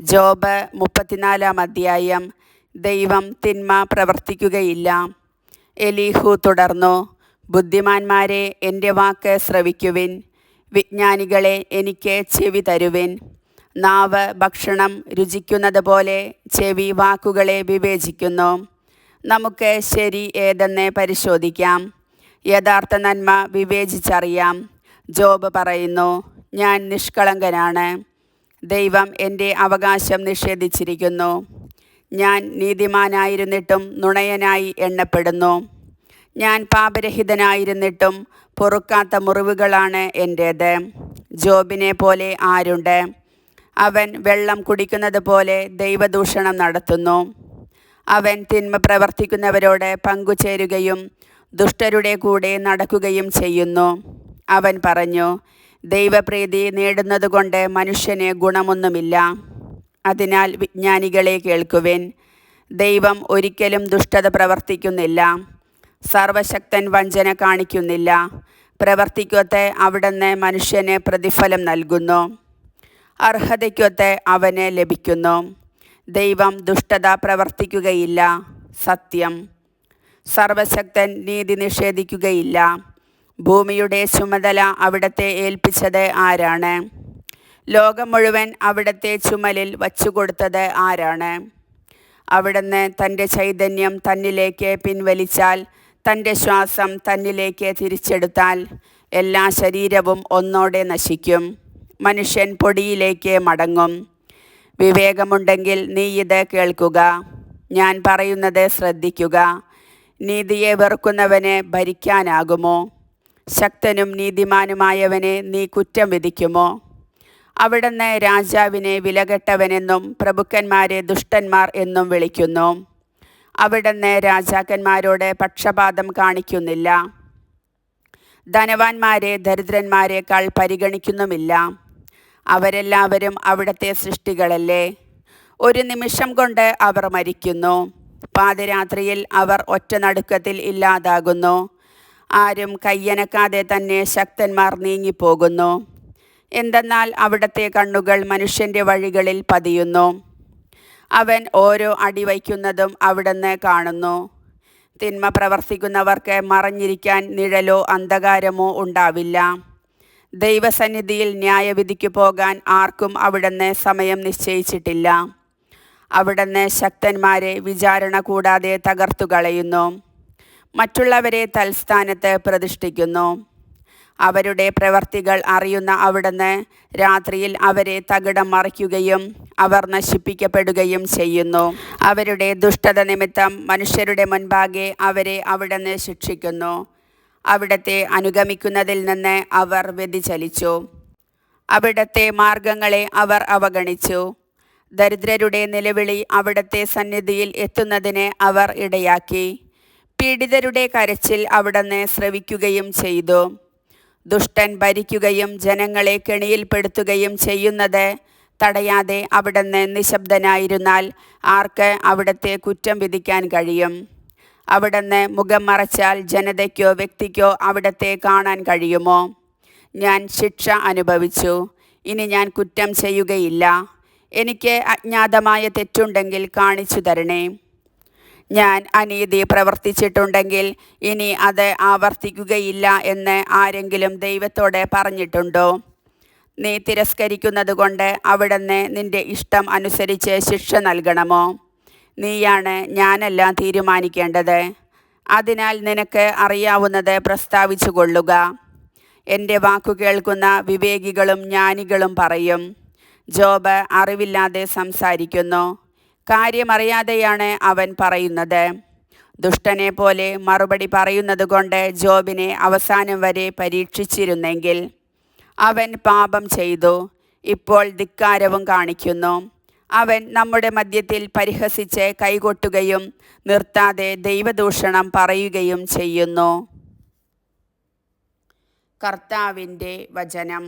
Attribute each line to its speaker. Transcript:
Speaker 1: Job 34 അധ്യായം. ദൈവം തിന്മ പ്രവർത്തിക്കുകയില്ല. എലീഹു തുടർന്നു, ബുദ്ധിമാന്മാരെ എൻ്റെ വാക്ക് ശ്രവിക്കുവിൻ, വിജ്ഞാനികളെ എനിക്ക് ചെവി തരുവിൻ. നാവ് ഭക്ഷണം രുചിക്കുന്നത് പോലെ ചെവി വാക്കുകളെ വിവേചിക്കുന്നു. നമുക്ക് ശരി ഏതെന്ന് പരിശോധിക്കാം, യഥാർത്ഥ നന്മ വിവേചിച്ചറിയാം. ജോബ് പറയുന്നു, ഞാൻ നിഷ്കളങ്കനാണ്. ദൈവം എൻ്റെ അവകാശം നിഷേധിച്ചിരിക്കുന്നു. ഞാൻ നീതിമാനായിരുന്നിട്ടും നുണയനായി എണ്ണപ്പെടുന്നു. ഞാൻ പാപരഹിതനായിരുന്നിട്ടും പൊറുക്കാത്ത മുറിവുകളാണ് എൻ്റേത്. ജോബിനെ പോലെ ആരുണ്ട്? അവൻ വെള്ളം കുടിക്കുന്നത് പോലെ ദൈവദൂഷണം നടത്തുന്നു. അവൻ തിന്മ പ്രവർത്തിക്കുന്നവരോട് പങ്കുചേരുകയും ദുഷ്ടരുടെ കൂടെ നടക്കുകയും ചെയ്യുന്നു. അവൻ പറഞ്ഞു, ദൈവപ്രീതി നേടുന്നതുകൊണ്ട് മനുഷ്യന് ഗുണമൊന്നുമില്ല. അതിനാൽ വിജ്ഞാനികളെ കേൾക്കുവിൻ, ദൈവം ഒരിക്കലും ദുഷ്ടത പ്രവർത്തിക്കുന്നില്ല. സർവശക്തൻ വഞ്ചന കാണിക്കുന്നില്ല. പ്രവർത്തിക്കൊത്ത് അവിടുന്ന് മനുഷ്യന് പ്രതിഫലം നൽകുന്നു. അർഹതയ്ക്കൊത്ത് അവന് ലഭിക്കുന്നു. ദൈവം ദുഷ്ടത പ്രവർത്തിക്കുകയില്ല. സത്യം. സർവശക്തൻ നീതി നിഷേധിക്കുകയില്ല. ഭൂമിയുടെ ചുമതല അവിടത്തെ ഏൽപ്പിച്ചത് ആരാണ്? ലോകം മുഴുവൻ അവിടത്തെ ചുമലിൽ വച്ചുകൊടുത്തത് ആരാണ്? അവിടുന്ന് തൻ്റെ ചൈതന്യം തന്നിലേക്ക് പിൻവലിച്ചാൽ, തൻ്റെ ശ്വാസം തന്നിലേക്ക് തിരിച്ചെടുത്താൽ, എല്ലാ ശരീരവും ഒന്നോടെ നശിക്കും. മനുഷ്യൻ പൊടിയിലേക്ക് മടങ്ങും. വിവേകമുണ്ടെങ്കിൽ നീ ഇത് കേൾക്കുക, ഞാൻ പറയുന്നത് ശ്രദ്ധിക്കുക. നീതിയെ വെറുക്കുന്നവന് ഭരിക്കാനാകുമോ? ശക്തനും നീതിമാനുമായവനെ നീ കുറ്റം വിധിക്കുമോ? അവിടുന്ന് രാജാവിനെ വിലകെട്ടവനെന്നും പ്രഭുക്കന്മാരെ ദുഷ്ടന്മാർ എന്നും വിളിക്കുന്നു. അവിടുന്ന് രാജാക്കന്മാരോട് പക്ഷപാതം കാണിക്കുന്നില്ല. ധനവാന്മാരെ ദരിദ്രന്മാരെക്കാൾ പരിഗണിക്കുന്നുമില്ല. അവരെല്ലാവരും അവിടുത്തെ സൃഷ്ടികളല്ലേ? ഒരു നിമിഷം കൊണ്ട് അവർ മരിക്കുന്നു. പാതിരാത്രിയിൽ അവർ ഒറ്റ നടുക്കത്തിൽ ഇല്ലാതാകുന്നു. ആരും കയ്യനക്കാതെ തന്നെ ശക്തന്മാർ നീങ്ങിപ്പോകുന്നു. എന്തെന്നാൽ അവിടുത്തെ കണ്ണുകൾ മനുഷ്യൻ്റെ വഴികളിൽ പതിയുന്നു. അവൻ ഓരോ അടി വയ്ക്കുന്നതും അവിടുന്ന് കാണുന്നു. തിന്മ പ്രവർത്തിക്കുന്നവർക്ക് മറഞ്ഞിരിക്കാൻ നിഴലോ അന്ധകാരമോ ഉണ്ടാവില്ല. ദൈവസന്നിധിയിൽ ന്യായവിധിക്ക് പോകാൻ ആർക്കും അവിടുന്ന് സമയം നിശ്ചയിച്ചിട്ടില്ല. അവിടുന്ന് ശക്തന്മാരെ വിചാരണ കൂടാതെ തകർത്തു കളയുന്നു. മറ്റുള്ളവരെ തൽസ്ഥാനത്ത് പ്രതിഷ്ഠിക്കുന്നു. അവരുടെ പ്രവർത്തികൾ അറിയുന്ന അവിടുന്ന് രാത്രിയിൽ അവരെ തകിടം മറിക്കുകയും അവർ നശിപ്പിക്കപ്പെടുകയും ചെയ്യുന്നു. അവരുടെ ദുഷ്ടത നിമിത്തം മനുഷ്യരുടെ മുൻപാകെ അവരെ അവിടുന്ന് ശിക്ഷിക്കുന്നു. അവിടുത്തെ അനുഗമിക്കുന്നതിൽ നിന്ന് അവർ വ്യതിചലിച്ചു. അവിടുത്തെ മാർഗങ്ങളെ അവർ അവഗണിച്ചു. ദരിദ്രരുടെ നിലവിളി അവിടുത്തെ സന്നിധിയിൽ എത്തുന്നതിന് അവർ ഇടയാക്കി. പീഡിതരുടെ കരച്ചിൽ അവിടുന്ന് ശ്രവിക്കുകയും ചെയ്തു. ദുഷ്ടൻ ഭരിക്കുകയും ജനങ്ങളെ കെണിയിൽപ്പെടുത്തുകയും ചെയ്യുന്നത് തടയാതെ അവിടുന്ന് നിശബ്ദനായിരുന്നാൽ ആർക്ക് അവിടുത്തെ കുറ്റം വിധിക്കാൻ കഴിയും? അവിടുന്ന് മുഖം മറച്ചാൽ ജനതയ്ക്കോ വ്യക്തിക്കോ അവിടുത്തെ കാണാൻ കഴിയുമോ? ഞാൻ ശിക്ഷ അനുഭവിച്ചു, ഇനി ഞാൻ കുറ്റം ചെയ്യുകയില്ല. എനിക്ക് അജ്ഞാതമായ തെറ്റുണ്ടെങ്കിൽ കാണിച്ചു തരണേ. ഞാൻ അനീതി പ്രവർത്തിച്ചിട്ടുണ്ടെങ്കിൽ ഇനി അത് ആവർത്തിക്കുകയില്ല എന്ന് ആരെങ്കിലും ദൈവത്തോട് പറഞ്ഞിട്ടുണ്ടോ? നീ തിരസ്കരിക്കുന്നത് കൊണ്ട് അവിടുന്ന് നിന്റെ ഇഷ്ടം അനുസരിച്ച് ശിക്ഷ നൽകണമോ? നീയാണ്, ഞാനല്ല തീരുമാനിക്കേണ്ടത്. അതിനാൽ നിനക്ക് അറിയാവുന്നത് പ്രസ്താവിച്ചു കൊള്ളുക. എൻ്റെ വാക്കു കേൾക്കുന്ന വിവേകികളും ജ്ഞാനികളും പറയും, ജോബ് അറിവില്ലാതെ സംസാരിക്കുന്നു. കാര്യമറിയാതെയാണ് അവൻ പറയുന്നത്. ദുഷ്ടനെ പോലെ മറുപടി പറയുന്നത് കൊണ്ട് ജോബിനെ അവസാനം വരെ പരീക്ഷിച്ചിരുന്നെങ്കിൽ. അവൻ പാപം ചെയ്തു, ഇപ്പോൾ ധിക്കാരവും കാണിക്കുന്നു. അവൻ നമ്മുടെ മധ്യത്തിൽ പരിഹസിച്ച് കൈകൊട്ടുകയും നിർത്താതെ ദൈവദൂഷണം പറയുകയും ചെയ്യുന്നു. കർത്താവിൻ്റെ വചനം.